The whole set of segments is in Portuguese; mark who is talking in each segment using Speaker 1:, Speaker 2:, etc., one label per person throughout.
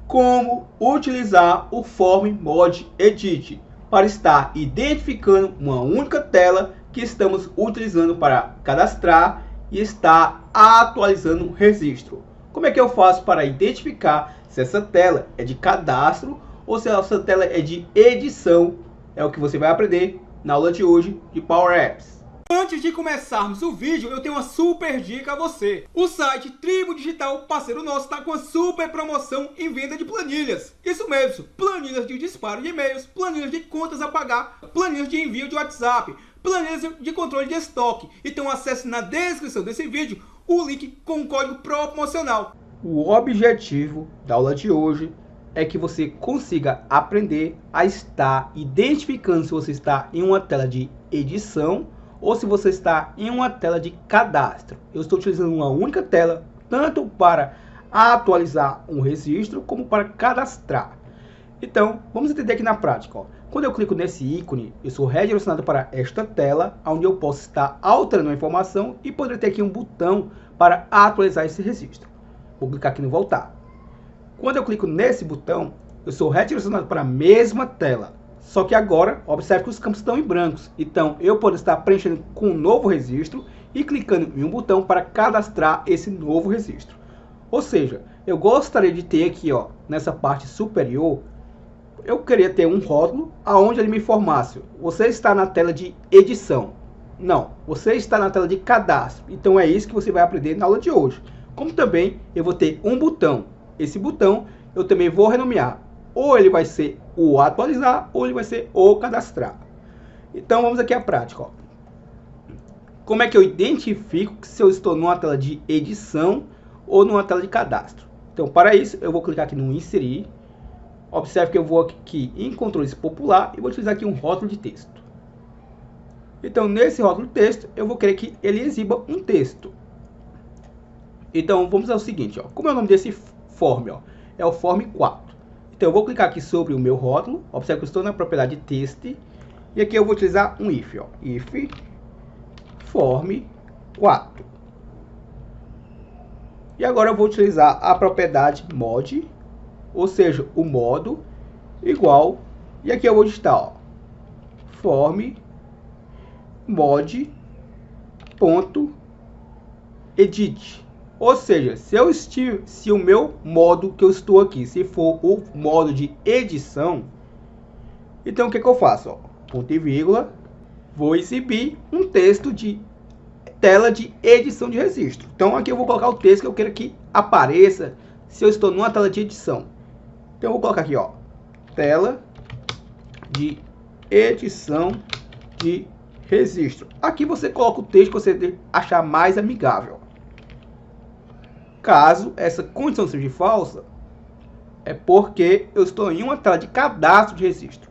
Speaker 1: como utilizar o Form Mod Edit para estar identificando uma única tela que estamos utilizando para cadastrar e estar atualizando o registro. Como é que eu faço para identificar se essa tela é de cadastro ou se essa tela é de edição? É o que você vai aprender na aula de hoje de Power Apps. Antes de começarmos o vídeo, eu tenho uma super dica a você. O site Tribo Digital, parceiro nosso, está com uma super promoção em venda de planilhas. Isso mesmo, planilhas de disparo de e-mails, planilhas de contas a pagar, planilhas de envio de WhatsApp, planilhas de controle de estoque. Então acesse na descrição desse vídeo o link com o código promocional. O objetivo da aula de hoje é que você consiga aprender a estar identificando se você está em uma tela de edição ou se você está em uma tela de cadastro. Eu estou utilizando uma única tela, tanto para atualizar um registro, como para cadastrar. Então, vamos entender aqui na prática. Quando eu clico nesse ícone, eu sou redirecionado para esta tela, onde eu posso estar alterando a informação e poder ter aqui um botão para atualizar esse registro. Vou clicar aqui no voltar. Quando eu clico nesse botão, eu sou redirecionado para a mesma tela. Só que agora, observe que os campos estão em brancos. Então, eu posso estar preenchendo com um novo registro e clicando em um botão para cadastrar esse novo registro. Ou seja, eu gostaria de ter aqui, ó, nessa parte superior, eu queria ter um rótulo aonde ele me informasse: você está na tela de edição. Não, você está na tela de cadastro. Então, é isso que você vai aprender na aula de hoje. Como também eu vou ter um botão. Esse botão eu também vou renomear. Ou ele vai ser o atualizar, ou ele vai ser o cadastrar. Então vamos aqui à prática. Ó. Como é que eu identifico se eu estou numa tela de edição ou numa tela de cadastro? Então para isso eu vou clicar aqui no inserir. Observe que eu vou aqui em controles popular e vou utilizar aqui um rótulo de texto. Então nesse rótulo de texto eu vou querer que ele exiba um texto. Então vamos ao seguinte, ó. Como é o nome desse form? Ó? É o form 4. Então eu vou clicar aqui sobre o meu rótulo. Observe que eu estou na propriedade text. E aqui eu vou utilizar um if. Ó. If form 4. E agora eu vou utilizar a propriedade mod. Ou seja, o modo igual. E aqui eu vou digitar, ó, form mod ponto edit. Ou seja, se o meu modo que eu estou aqui, se for o modo de edição, então o que eu faço? Ó, ponto e vírgula, vou exibir um texto de tela de edição de registro. Então aqui eu vou colocar o texto que eu quero que apareça se eu estou numa tela de edição. Então eu vou colocar aqui, ó, tela de edição de registro. Aqui você coloca o texto que você achar mais amigável. Caso essa condição seja falsa, é porque eu estou em uma tela de cadastro de registro.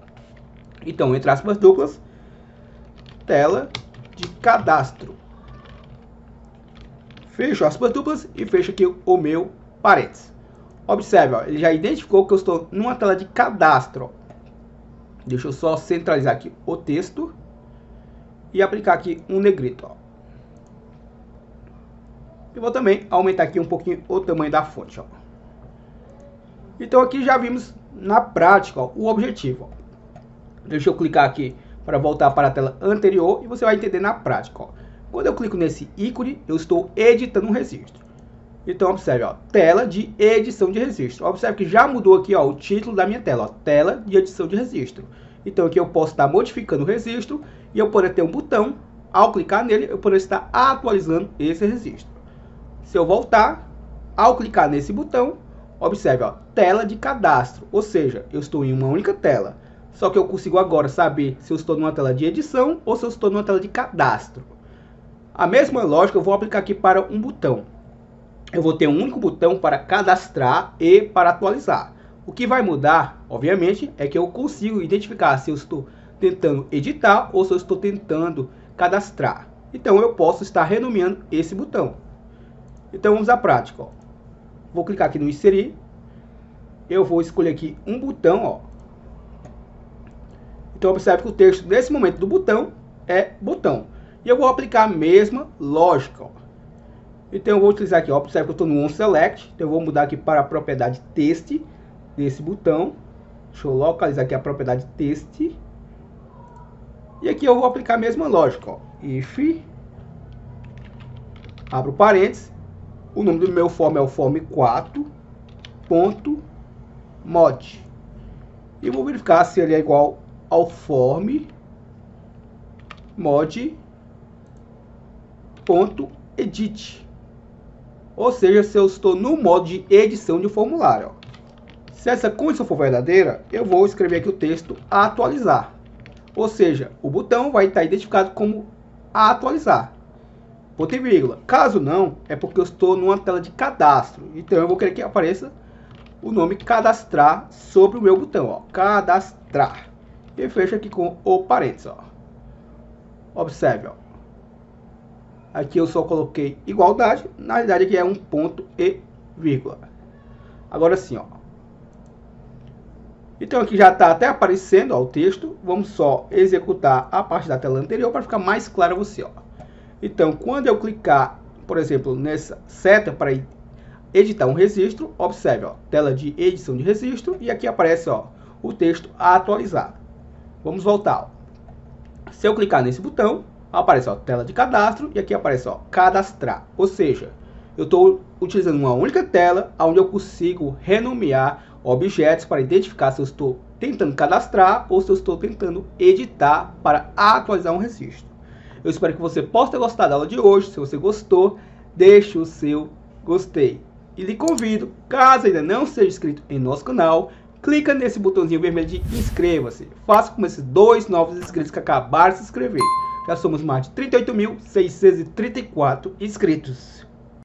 Speaker 1: Então, entre aspas duplas, tela de cadastro. Fecho aspas duplas e fecho aqui o meu parênteses. Observe, ó, ele já identificou que eu estou numa tela de cadastro. Ó. Deixa eu só centralizar aqui o texto e aplicar aqui um negrito. Ó. E vou também aumentar aqui um pouquinho o tamanho da fonte. Ó. Então aqui já vimos na prática, ó, o objetivo. Ó. Deixa eu clicar aqui para voltar para a tela anterior e você vai entender na prática. Ó. Quando eu clico nesse ícone, eu estou editando um registro. Então observe, ó, tela de edição de registro. Observe que já mudou aqui, ó, o título da minha tela, ó, tela de edição de registro. Então aqui eu posso estar modificando o registro e eu poder ter um botão. Ao clicar nele, eu poder estar atualizando esse registro. Se eu voltar, ao clicar nesse botão, observe, ó, tela de cadastro. Ou seja, eu estou em uma única tela. Só que eu consigo agora saber se eu estou numa tela de edição ou se eu estou numa tela de cadastro. A mesma lógica eu vou aplicar aqui para um botão. Eu vou ter um único botão para cadastrar e para atualizar. O que vai mudar, obviamente, é que eu consigo identificar se eu estou tentando editar ou se eu estou tentando cadastrar. Então eu posso estar renomeando esse botão. Então vamos à prática. Ó. Vou clicar aqui no inserir. Eu vou escolher aqui um botão. Ó. Então observe que o texto nesse momento do botão é botão. E eu vou aplicar a mesma lógica. Ó. Então eu vou utilizar aqui, ó, observe que eu estou no onSelect. Então eu vou mudar aqui para a propriedade text. desse botão. Deixa eu localizar aqui a propriedade teste. E aqui eu vou aplicar a mesma lógica, ó. If, abro parênteses, o nome do meu form é o form4.mod. E vou verificar se ele é igual ao form.mod.edit. Ou seja, se eu estou no modo de edição de formulário, ó. Se essa condição for verdadeira, eu vou escrever aqui o texto atualizar. Ou seja, o botão vai estar identificado como atualizar. Ponto e vírgula. Caso não, é porque eu estou numa tela de cadastro. Então eu vou querer que apareça o nome cadastrar sobre o meu botão, ó. Cadastrar. E fecho aqui com o parênteses, ó. Observe, ó. Aqui eu só coloquei igualdade. Na realidade aqui é um ponto e vírgula. Agora sim, ó. Então aqui já está até aparecendo, ó, o texto. Vamos só executar a parte da tela anterior para ficar mais claro a você, ó. Então, quando eu clicar, por exemplo, nessa seta para editar um registro, observe, ó, tela de edição de registro, e aqui aparece, ó, o texto atualizado. Vamos voltar, ó. Se eu clicar nesse botão, aparece, ó, tela de cadastro, e aqui aparece, ó, cadastrar. Ou seja, eu estou utilizando uma única tela onde eu consigo renomear objetos para identificar se eu estou tentando cadastrar ou se eu estou tentando editar para atualizar um registro. Eu espero que você possa ter gostado da aula de hoje. Se você gostou, deixe o seu gostei. E lhe convido, caso ainda não seja inscrito em nosso canal, clica nesse botãozinho vermelho de inscreva-se. Faça como esses 2 novos inscritos que acabaram de se inscrever. Já somos mais de 38.634 inscritos.